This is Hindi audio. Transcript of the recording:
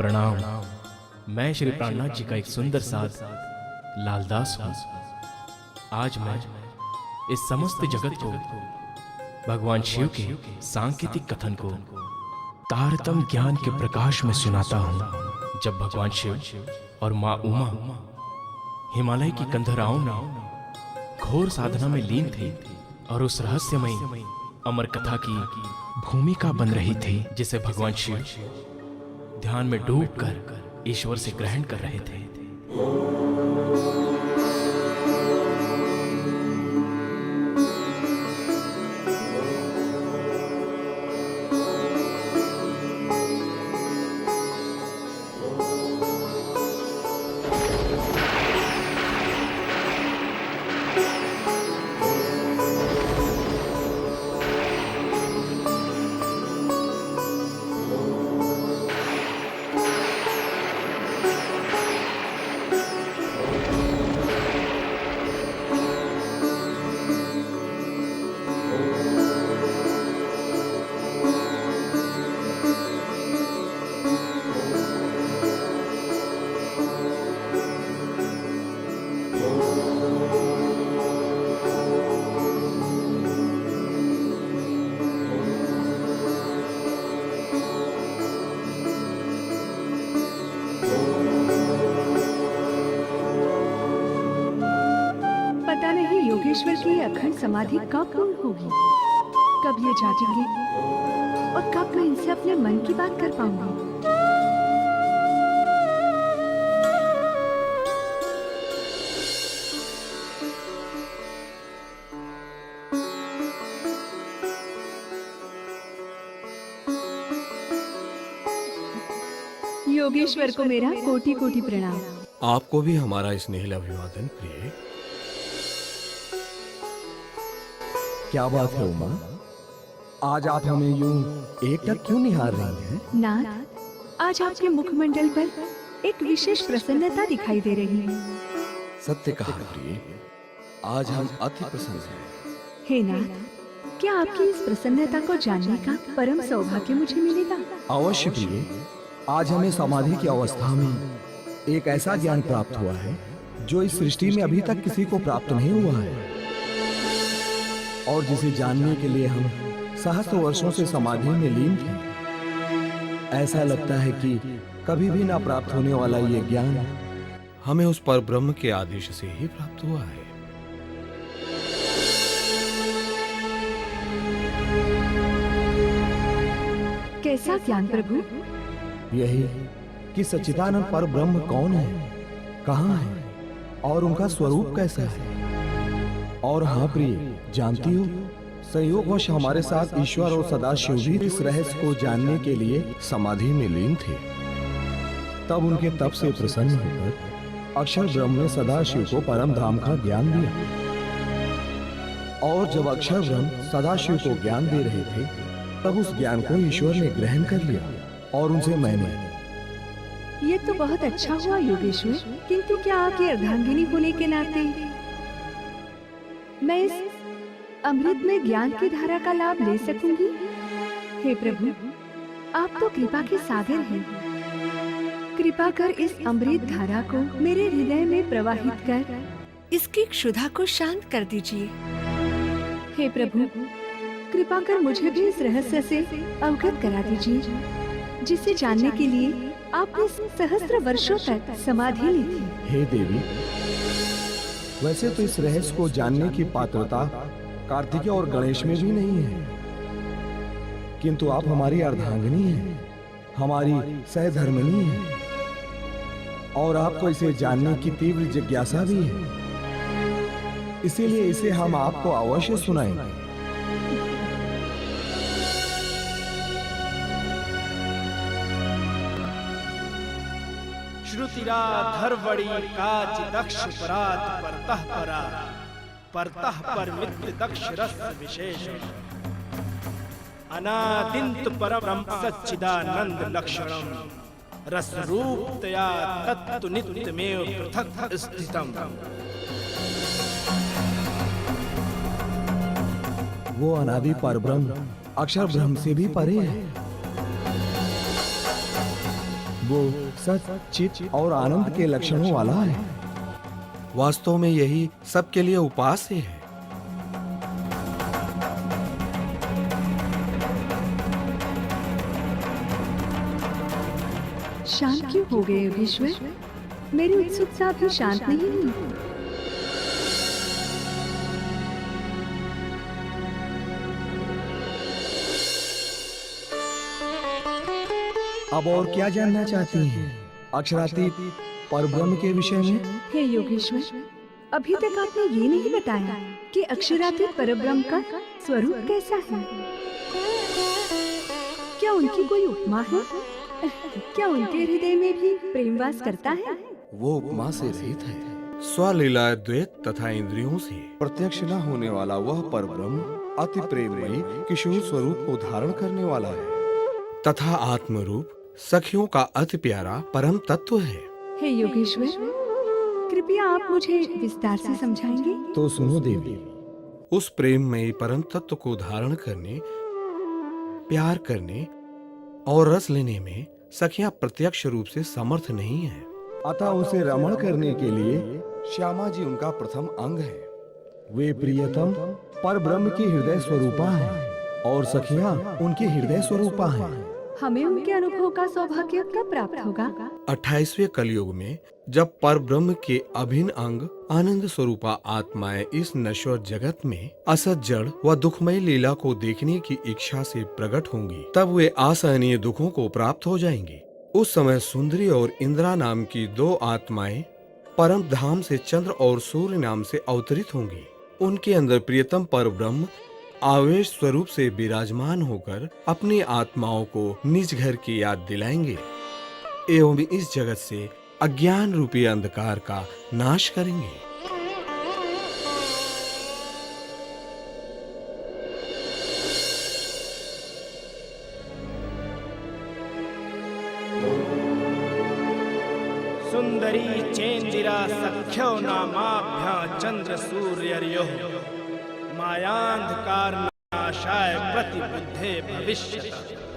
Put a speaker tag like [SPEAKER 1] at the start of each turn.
[SPEAKER 1] प्रणाम। मैं श्री प्राणनाथ जी का एक सुंदर साध लालदास हूँ। आज मैं इस समस्त जगत को भगवान शिव के सांकेतिक कथन को तारतम्य ज्ञान के प्रकाश में सुनाता हूँ। जब भगवान शिव और माँ उमा हिमालय की कंधराओं में घोर साधना में लीन थे और उस रहस्यमयी अमर कथा की भूमिका बन रही थी, जिसे भगवान शिव ध्यान में डूबकर ईश्वर से ग्रहण कर रहे थे।
[SPEAKER 2] पता नहीं योगेश्वर की अखंड समाधि कब पूर्ण होगी, कब ये जागेंगे और कब मैं इनसे अपने मन की बात कर पाऊंगी। योगेश्वर को मेरा कोटि कोटि प्रणाम।
[SPEAKER 3] आपको भी हमारा स्नेहिल अभिवादन प्रिय।
[SPEAKER 4] क्या बात है उमा, आज आप हमें यूं एकटक क्यों निहार रही हैं?
[SPEAKER 2] नाथ, आज आपके मुखमंडल पर एक विशेष प्रसन्नता दिखाई दे रही है।
[SPEAKER 3] सत्य कहा प्रिय, आज हम अति प्रसन्न हैं।
[SPEAKER 2] हे नाथ, क्या आपकी इस प्रसन्नता को जानने का परम सौभाग्य मुझे मिलेगा?
[SPEAKER 4] अवश्य प्रिय, आज हमें समाधि की अवस्था में एक ऐसा ज्ञान प्राप्त हुआ है जो इस सृष्टि में अभी तक किसी को प्राप्त नहीं हुआ है, और जिसे जानने के लिए हम सहस्त्र वर्षों से समाधि में लीन थे। ऐसा लगता है कि कभी भी ना प्राप्त होने वाला ये ज्ञान
[SPEAKER 3] हमें उस पर ब्रह्म के आदेश से ही प्राप्त हुआ है।
[SPEAKER 2] कैसा ज्ञान प्रभु?
[SPEAKER 4] यही कि सच्चिदानंद पर ब्रह्म कौन है, कहाँ है और उनका स्वरूप कैसा है। और हाँ प्रिय, जानती हो, संयोगवश हमारे साथ ईश्वर और सदाशिव भी इस रहस्य को जानने के लिए समाधि में लीन थे। तब उनके तप से प्रसन्न होकर अक्षर ब्रह्म ने सदाशिव को परम धाम का ज्ञान दिया, और जब अक्षर ब्रह्म सदाशिव को ज्ञान दे रहे थे तब उस ज्ञान को ईश्वर ने ग्रहण कर लिया और उनसे मैंने।
[SPEAKER 2] ये तो बहुत अच्छा हुआ योगेश्वर, किंतु क्या आपकी अर्धांगिनी होने के नाते मैं इस अमृत में ज्ञान की धारा का लाभ ले सकूंगी? हे प्रभु, आप तो कृपा के सागर हैं। कृपा कर इस अमृत धारा को मेरे हृदय में प्रवाहित कर इसकी क्षुधा को शांत कर दीजिए। हे प्रभु, कृपा कर मुझे भी इस रहस्य से अवगत करा दीजिए, जिसे जानने के लिए आपने सहस्त्र वर्षों तक समाधि ली थी।
[SPEAKER 4] हे देवी, वैसे तो इस रहस्य को जानने की पात्रता कार्तिकेय और गणेश में भी नहीं है, किंतु आप हमारी अर्धांगिनी हैं, हमारी सहधर्मिणी हैं, और आपको इसे जानने की तीव्र जिज्ञासा भी है। इसीलिए इसे हम आपको अवश्य सुनाएंगे।
[SPEAKER 5] श्रुतिरा धरवड़ी काच दक्ष परात परतः परा परतः पर मित्र दक्ष रस विशेष अनादिंत परम सच्चिदानंद लक्षणम रस रूपतया तत्तु नित्यमेव पृथक् स्थितम।
[SPEAKER 4] वो अनादि परब्रह्म अक्षर ब्रह्म से भी परे है। वो सच, चित और आनंद के लक्षणों वाला है।
[SPEAKER 3] वास्तव में यही सबके लिए उपास्य है।
[SPEAKER 2] शांत क्यों हो गए योगेश्वर? मेरी उत्सुकता भी शांत नहीं हुई।
[SPEAKER 4] अब और क्या जानना चाहती हैं अक्षरातीत परब्रह्म के विषय में?
[SPEAKER 2] हे योगेश्वर, अभी तक आपने ये नहीं बताया कि अक्षरातीत परब्रह्म का स्वरूप कैसा है। क्या उनकी कोई उपमा है? क्या उनके हृदय में भी प्रेमवास करता है?
[SPEAKER 3] वो उपमा से रहित है, स्वलीला द्वैत तथा इंद्रियों से प्रत्यक्ष न होने वाला वह परब्रह्म अति प्रेममयी किशोर स्वरूप को धारण करने वाला है तथा आत्मरूप सखियों का अति प्यारा परम तत्व है।
[SPEAKER 2] हे योगेश्वर, कृपया आप मुझे विस्तार से समझाएंगे?
[SPEAKER 4] तो सुनो देवी,
[SPEAKER 3] उस प्रेममयी परम तत्व को धारण करने, प्यार करने और रस लेने में सखियां प्रत्यक्ष रूप से समर्थ नहीं है।
[SPEAKER 4] अतः उसे रमण करने के लिए
[SPEAKER 3] श्यामा जी उनका प्रथम अंग है।
[SPEAKER 4] वे प्रियतम परब्रह्म की हृदय स्वरूपा हैं और सखियां उनकी हृदय स्वरूपा हैं।
[SPEAKER 2] हमें उनके अनुभव का सौभाग्य कब प्राप्त होगा?
[SPEAKER 3] 28वें कलयुग में, जब परब्रह्म के अभिन्न अंग आनंद स्वरूपा आत्माएं इस नश्वर जगत में असत जड़ व दुखमय लीला को देखने की इच्छा से प्रकट होंगी, तब वे असहनीय दुखों को प्राप्त हो जाएंगी। उस समय सुंदरी और इंद्रा नाम की दो आत्माएं परम धाम से चंद्र और सूर्य नाम से अवतरित होंगी। उनके अंदर प्रियतम परब्रह्म आवेश स्वरूप से विराजमान होकर अपनी आत्माओं को निज घर की याद दिलाएंगे एवं इस जगत से अज्ञान रूपी अंधकार का नाश करेंगे।
[SPEAKER 5] सुंदरी चेन्दिरा सख्यो नामाभ्यां चंद्र सूर्यर्योः मायांधकार नाशाय प्रतिबुद्धे भविष्यतः।